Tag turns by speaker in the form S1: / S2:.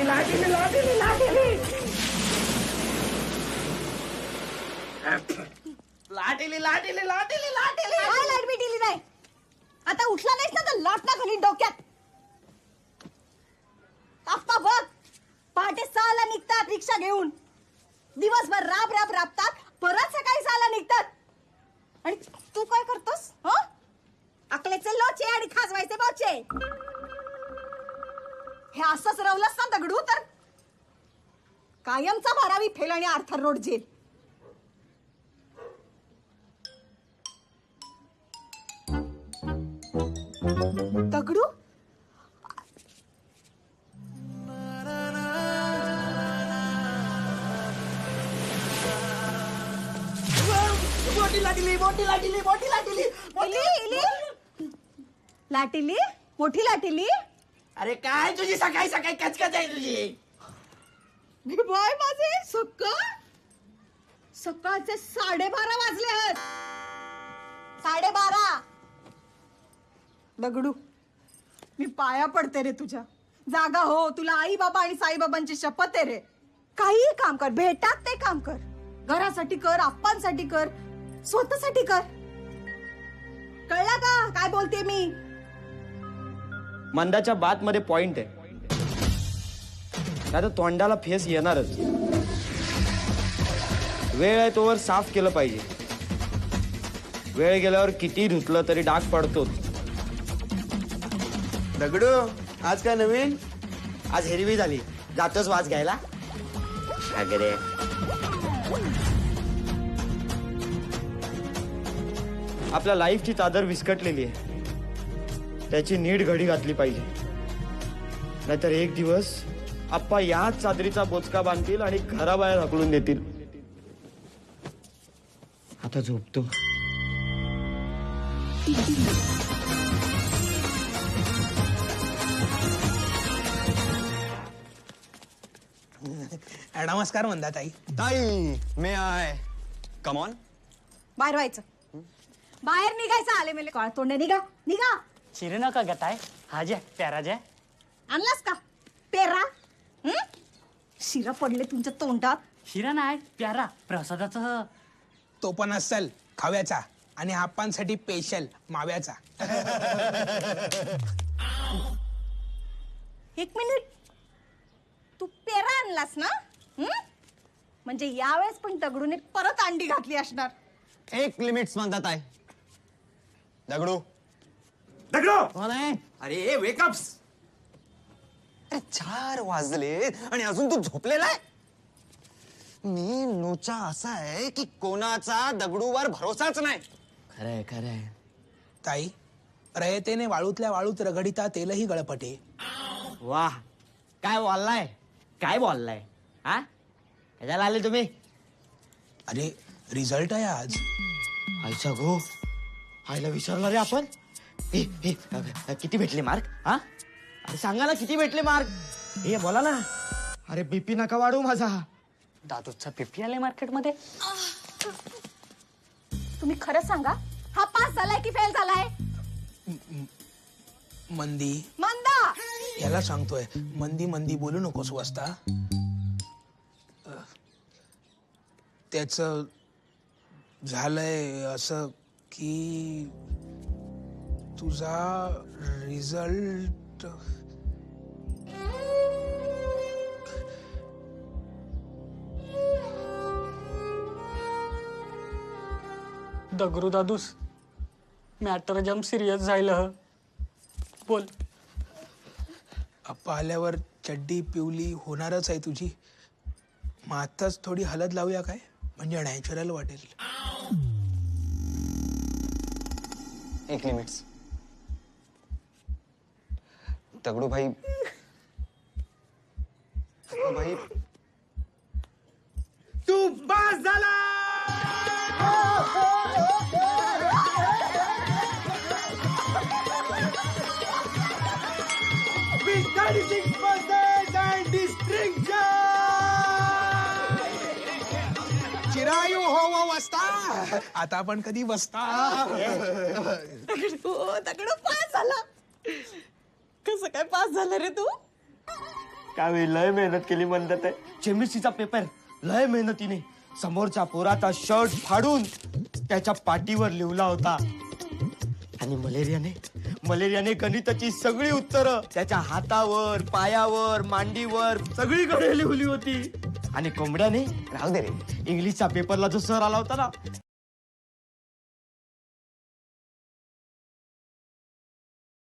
S1: लाटेली लाटेली लाटेली लाटेली लाटेली लाटेली लाटेली.
S2: काय लाईट भेटली नाही? आता उठला नाहीस ना तर लाट ना खाली डोक्यात. आप्पा बघ, पहाटे 6ला निघतात रिक्षा घेऊन, दिवसभर राब राब राबतात, परत सकाळी 6ला निघतात. आणि तू काय करतोस? अकलेचे लोचे आणि खाजवायचे बोचे. हे असंच रवलंस ना दगडू तर कायमचा 12वी फेल आणि आर्थर रोड जेल. दगडू
S1: मोठी लाटेली मोठी लाटेली मोठी लाटेली
S2: लाटेली मोठी लाटेली.
S1: अरे काय तुझी सकाळी सकाळी कचकच आहे तुझी.
S2: बाय माझे सकाळचे 12:30 वाजले आहेत. 12:30. दगडू मी पाया पडते रे तुझ्या. जागा हो, तुला आई बाबा आणि साई बाबांची शपथ आहे रे. काही काम कर, भेटात ते काम कर. घरासाठी कर, आप्पांसाठी कर, स्वतःसाठी कर. कळला का काय बोलते मी?
S3: मंदाच्या बात मध्ये पॉइंट आहे. आता तोंडाला फेस येणारच. वेळ आहे तोवर साफ केलं पाहिजे. वेळ गेल्यावर किती धुतलं तरी डाग पडतोच.
S4: दगडू आज काय नवीन?
S3: आज हिरवी झाली, जातोच वाज घ्यायला. अगरे आपल्या लाईफची चादर विस्कटलेली आहे, त्याची नीट घडी घातली पाहिजे. नाहीतर एक दिवस आप्पा याच चादरीचा बोचका बांधतील आणि घराबाहेर हकलून देतील. आता झोपतो.
S5: नमस्कार म्हणता ताई.
S4: ताई मे आय कम ऑन.
S2: बाहेर व्हायचं, बाहेर निघायचं. आले मेले काळ तोंडे. निघा निघा.
S6: शिरे नका गताय. हा जे प्यारा जे
S2: आणलास का पेरा? शिरा पडले तुमच्या तोंडात.
S6: शिरा नाही प्यारा प्रसादाचं.
S5: तो पण असेल खव्याचा आणि आप्पांसाठी स्पेशल माव्याचा.
S2: एक मिनिट, तू पेरा आणलास ना? म्हणजे यावेळेस पण दगडूने परत अंडी घातली असणार.
S4: एक लिमिट्स म्हणतात आहे. दगडू
S1: दगडू
S4: कोण आहे?
S1: अरे वेकअप्स.
S4: अरे 4 वाजले आणि अजून तू झोपलेला आहे. मी लोचा असा आहे की कोणाचा दगडूवर भरोसाच नाही.
S3: खरंय खरंय.
S5: ताई रयतेने वाळूतल्या वाळूत रगडिता तेलही गळपटे.
S3: वाह, काय बोललाय, काय बोललाय. हा कशाला आले तुम्ही?
S5: अरे रिझल्ट आहे आज.
S3: आईचा गो, आईला विचारला रे आपण. किती भेटले मार्क? हा अरे सांगा ना, किती भेटले मार्क? हे बोला ना. अरे बीपी नका वाढू माझा.
S6: दादूचा पिपी आले मार्केटमध्ये.
S2: तुम्ही खरं सांगा, हा पास झालाय की फेल झालाय?
S5: मंदी
S2: मंदा.
S5: याला सांगतोय मंदी मंदी बोलू नकोस वस्ता. त्याच झालंय असं की तुझा रिझल्ट
S6: दगरू दादूस मॅटर जम सिरियस झालं. बोल.
S5: अप्पा आल्यावर चड्डी पिवली होणारच आहे तुझी. मग आत्ताच थोडी हलत लावूया काय, म्हणजे नॅचरल वाटेल.
S4: एक लिमिट्स. दगडू भाई भाई
S1: तू पास झाला. With 36% and distinction.
S5: चिरायू हो वस्ता. आता आपण कधी बसता.
S2: दगडू पास झाला. कसं काय पास झालं रे तू?
S3: त्यावेळी लय मेहनत केली म्हणतात आहे. केमिस्ट्रीचा पेपर लय मेहनतीने समोरच्या पोराचा शर्ट फाडून त्याच्या पाठीवर लिहिला होता. आणि मलेरियाने गणिताची सगळी उत्तरं त्याच्या हातावर, पायावर, मांडीवर सगळीकडे लिहिली होती. आणि कोंबड्याने
S4: राहू दे रे.
S3: इंग्लिशच्या पेपरला जो सर आला होता ना